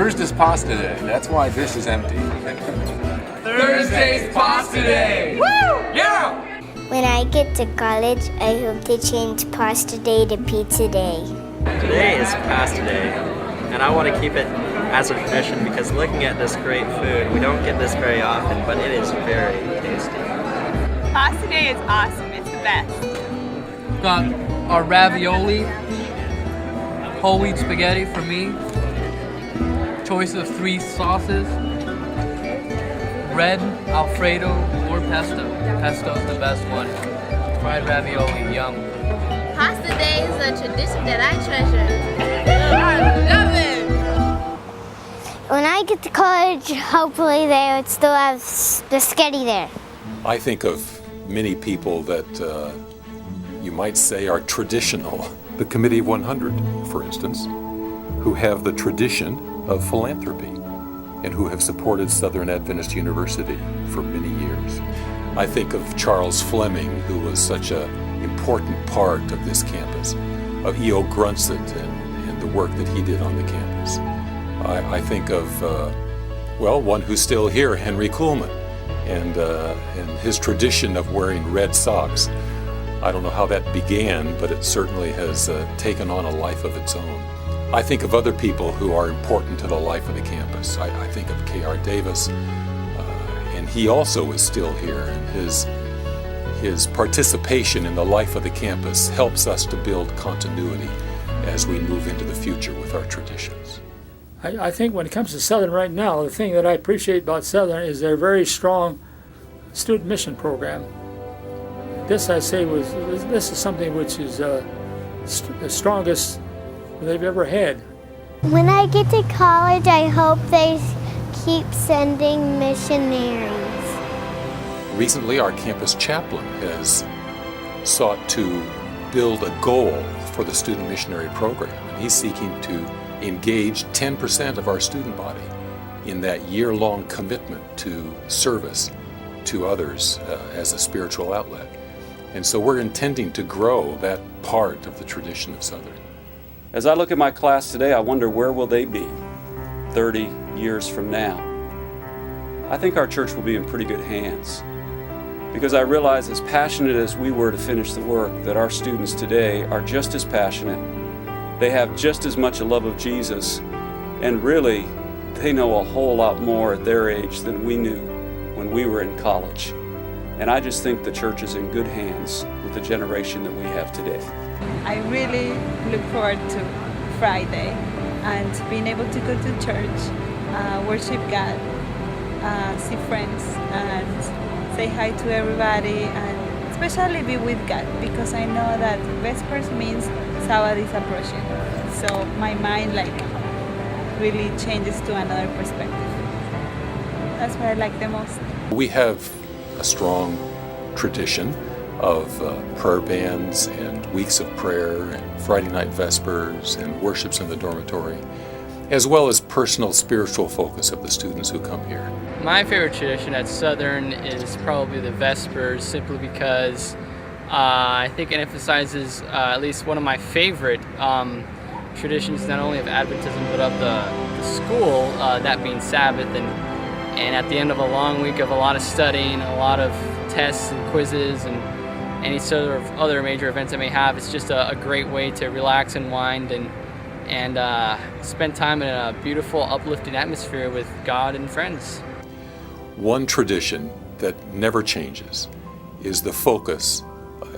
Thursday's pasta day. That's why this is empty. Thursday's pasta day! Woo! Yeah! When I get to college, I hope to change pasta day to pizza day. Today is pasta day, and I want to keep it as a tradition because looking at this great food, we don't get this very often, but it is very tasty. Pasta day is awesome. It's the best. Got our ravioli, whole wheat spaghetti for me, choice of 3 sauces, red, Alfredo, or pesto. Pesto's the best one. Fried ravioli, yum. Pasta day is a tradition that I treasure. I love it! When I get to college, hopefully they would still have the spaghetti there. I think of many people that you might say are traditional. The Committee of 100, for instance, who have the tradition of philanthropy and who have supported Southern Adventist University for many years. I think of Charles Fleming, who was such an important part of this campus, of E.O. Grunset and the work that he did on the campus. I think of, one who's still here, Henry Kuhlman, and his tradition of wearing red socks. I don't know how that began, but it certainly has taken on a life of its own. I think of other people who are important to the life of the campus. I think of K.R. Davis, and he also is still here. And his participation in the life of the campus helps us to build continuity as we move into the future with our traditions. I think when it comes to Southern right now, the thing that I appreciate about Southern is their very strong student mission program. This, I say, this is something which is the strongest they've ever had. When I get to college, I hope they keep sending missionaries. Recently, our campus chaplain has sought to build a goal for the student missionary program, and he's seeking to engage 10% of our student body in that year-long commitment to service to others as a spiritual outlet. And so we're intending to grow that part of the tradition of Southern. As I look at my class today, I wonder where will they be 30 years from now? I think our church will be in pretty good hands because I realize as passionate as we were to finish the work, that our students today are just as passionate. They have just as much a love of Jesus, and really, they know a whole lot more at their age than we knew when we were in college. And I just think the church is in good hands with the generation that we have today. I really look forward to Friday and being able to go to church, worship God, see friends, and say hi to everybody, and especially be with God, because I know that Vespers means Sabbath is approaching. So my mind really changes to another perspective. That's what I like the most. We have a strong tradition of prayer bands and weeks of prayer and Friday night vespers and worships in the dormitory, as well as personal spiritual focus of the students who come here. My favorite tradition at Southern is probably the Vespers, simply because I think it emphasizes at least one of my favorite traditions, not only of Adventism but of the school, that being Sabbath. And at the end of a long week of a lot of studying, a lot of tests and quizzes and any sort of other major events I may have, it's just a great way to relax and wind and spend time in a beautiful, uplifting atmosphere with God and friends. One tradition that never changes is the focus,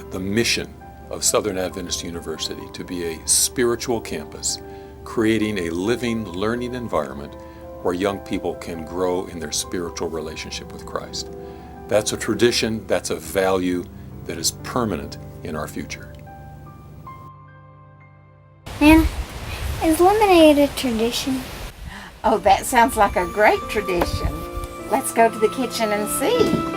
the mission of Southern Adventist University to be a spiritual campus, creating a living, learning environment where young people can grow in their spiritual relationship with Christ. That's a tradition, that's a value that is permanent in our future. Nana, is lemonade a tradition? Oh, that sounds like a great tradition. Let's go to the kitchen and see.